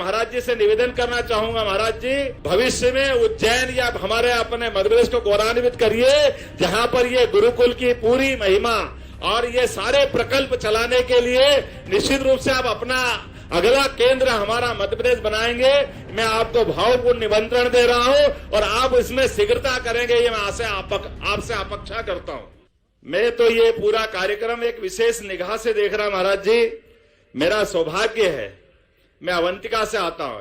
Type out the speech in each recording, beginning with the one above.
महाराज जी से निवेदन करना चाहूंगा, महाराज जी भविष्य में उज्जैन या हमारे अपने मध्य प्रदेश को गौरवान्वित करिए, जहां पर ये गुरुकुल की पूरी महिमा और ये सारे प्रकल्प चलाने के लिए निश्चित रूप से आप अपना अगला केंद्र हमारा मध्य प्रदेश बनाएंगे। मैं आपको भावपूर्ण निमंत्रण दे रहा हूं और आप इसमें शीघ्रता करेंगे, ये मैं आपसे अपेक्षा करता हूं। मैं तो ये पूरा कार्यक्रम एक विशेष निगाह से देख रहा, महाराज जी मेरा सौभाग्य है, मैं अवंतिका से आता हूं।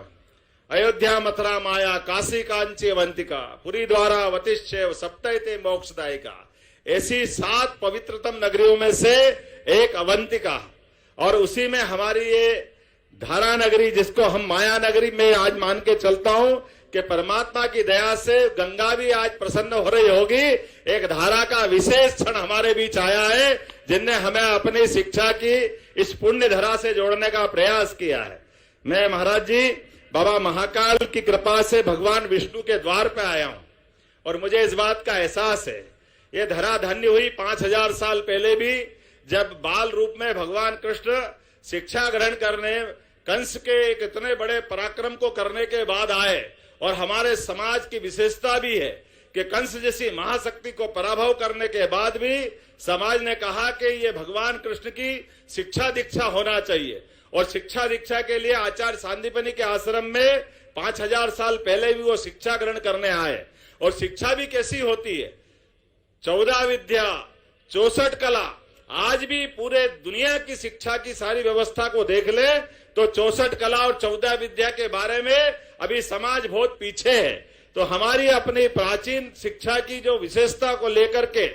अयोध्या मथुरा माया काशी कांची अवंतिका पुरी द्वारा वतिश्चैव सप्तैते मोक्षदायिका, ऐसी 7 पवित्रतम नगरियों में से एक अवंतिका, और उसी में हमारी ये धारा नगरी जिसको हम माया नगरी में आज मान के चलता हूं कि परमात्मा की दया से गंगा भी आज प्रसन्न हो रही होगी। एक धारा का विशेष क्षण हमारे बीच आया है जिनने हमें अपनी शिक्षा की इस पुण्य धरा से जोड़ने का प्रयास किया है। मैं महाराज जी बाबा महाकाल की कृपा से भगवान विष्णु के द्वार पे आया हूं और मुझे इस बात का एहसास है, ये धरा धन्य हुई 5000 साल पहले भी, जब बाल रूप में भगवान कृष्ण शिक्षा ग्रहण करने कंस के एक इतने बड़े पराक्रम को करने के बाद आए। और हमारे समाज की विशेषता भी है कि कंस जैसी महाशक्ति को पराभव करने के बाद भी समाज ने कहा कि ये भगवान कृष्ण की शिक्षा दीक्षा होना चाहिए, और शिक्षा दीक्षा के लिए आचार्य सांदीपनि के आश्रम में 5000 साल पहले भी वो शिक्षा ग्रहण करने आए। और शिक्षा भी कैसी होती है, 14 विद्या 64 कला। आज भी पूरे दुनिया की शिक्षा की सारी व्यवस्था को देख ले तो 64 कला और 14 विद्या के बारे में अभी समाज बहुत पीछे है। तो हमारी अपनी प्राचीन शिक्षा की जो विशेषता को लेकर के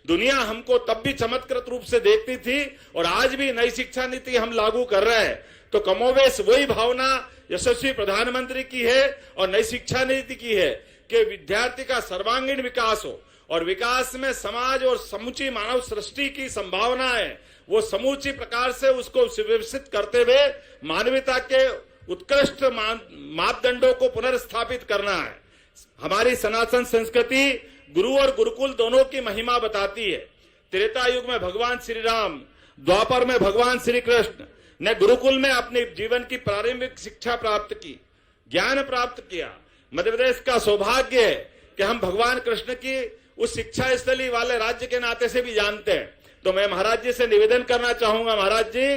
दुनिया हमको तब भी चमत्कृत रूप से देखती थी, और आज भी नई शिक्षा नीति हम लागू कर रहे हैं। तो कमोवेश वही भावना यशस्वी प्रधानमंत्री की है और नई शिक्षा नीति की है कि विद्यार्थी का सर्वांगीण विकास हो, और विकास में समाज और समूची मानव सृष्टि की संभावना है, वो समूची प्रकार से उसको सुव्यवस्थित करते हुए मानवता के उत्कृष्ट मापदंडों को पुनर्स्थापित करना है। हमारी सनातन संस्कृति गुरु और गुरुकुल दोनों की महिमा बताती है। त्रेता युग में भगवान श्री राम, द्वापर में भगवान श्री कृष्ण ने गुरुकुल में अपने जीवन की प्रारंभिक शिक्षा प्राप्त की, ज्ञान प्राप्त किया। मध्य प्रदेश का सौभाग्य है कि हम भगवान कृष्ण की उस शिक्षा स्थली वाले राज्य के नाते से भी जानते हैं। तो मैं महाराज जी से निवेदन करना चाहूंगा, महाराज जी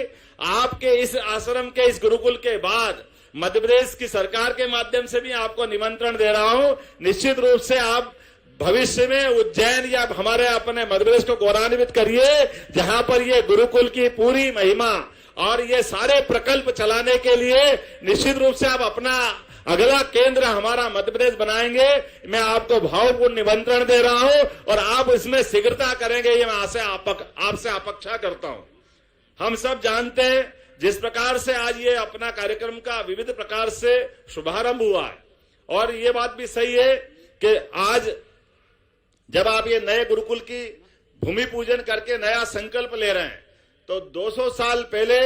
आपके इस आश्रम के इस गुरुकुल के बाद मध्य प्रदेश की सरकार के माध्यम से भी आपको निमंत्रण दे रहा हूं। निश्चित रूप से आप भविष्य में उज्जैन या हमारे अपने मध्य प्रदेश को गौरवान्वित करिए, जहां पर ये गुरुकुल की पूरी महिमा और ये सारे प्रकल्प चलाने के लिए निश्चित रूप से आप अपना अगला केंद्र हमारा मध्य प्रदेश बनाएंगे। मैं आपको भावपूर्ण निमंत्रण दे रहा हूं और आप इसमें शीघ्रता करेंगे, ये मैं आपसे अपेक्षा करता हूं। हम सब जानते हैं जिस प्रकार से आज ये अपना कार्यक्रम का विविध प्रकार से शुभारंभ हुआ है, और ये बात भी सही है कि आज जब आप ये नए गुरुकुल की भूमि पूजन करके नया संकल्प ले रहे हैं, तो 200 साल पहले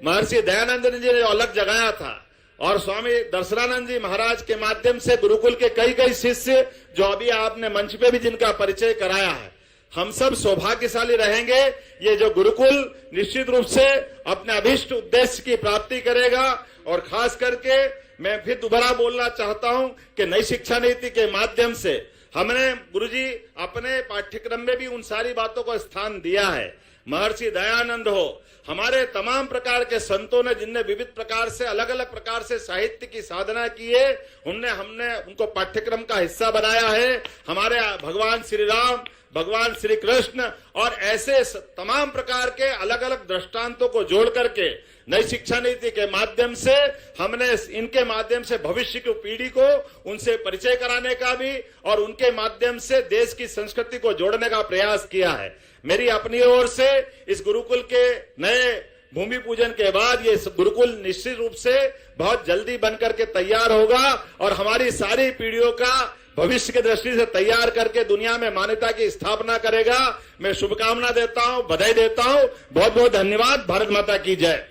महर्षि दयानंद जी ने अलग जगाया था, और स्वामी दर्शनानंद जी महाराज के माध्यम से गुरुकुल के कई शिष्य जो अभी आपने मंच पे भी जिनका परिचय कराया है, हम सब सौभाग्यशाली रहेंगे। ये जो गुरुकुल निश्चित रूप से अपने अभिष्ट उद्देश्य की प्राप्ति करेगा। और खास करके मैं फिर दोबारा बोलना चाहता हूं कि नई शिक्षा नीति के माध्यम से हमने गुरुजी अपने पाठ्यक्रम में भी उन सारी बातों को स्थान दिया है। महर्षि दयानंद हो, हमारे तमाम प्रकार के संतों ने जिनने विविध प्रकार से अलग अलग प्रकार से साहित्य की साधना की है, हमने उनको पाठ्यक्रम का हिस्सा बनाया है। हमारे भगवान श्री राम, भगवान श्री कृष्ण और ऐसे तमाम प्रकार के अलग अलग दृष्टांतों को जोड़ करके नई शिक्षा नीति के माध्यम से हमने इनके माध्यम से भविष्य की पीढ़ी को उनसे परिचय कराने का भी और उनके माध्यम से देश की संस्कृति को जोड़ने का प्रयास किया है। मेरी अपनी ओर से इस गुरुकुल के नए भूमि पूजन के बाद ये गुरुकुल निश्चित रूप से बहुत जल्दी बनकर के तैयार होगा और हमारी सारी पीढ़ियों का भविष्य की दृष्टि से तैयार करके दुनिया में मान्यता की स्थापना करेगा। मैं शुभकामना देता हूं, बधाई देता हूं। बहुत बहुत धन्यवाद। भारत माता की जय।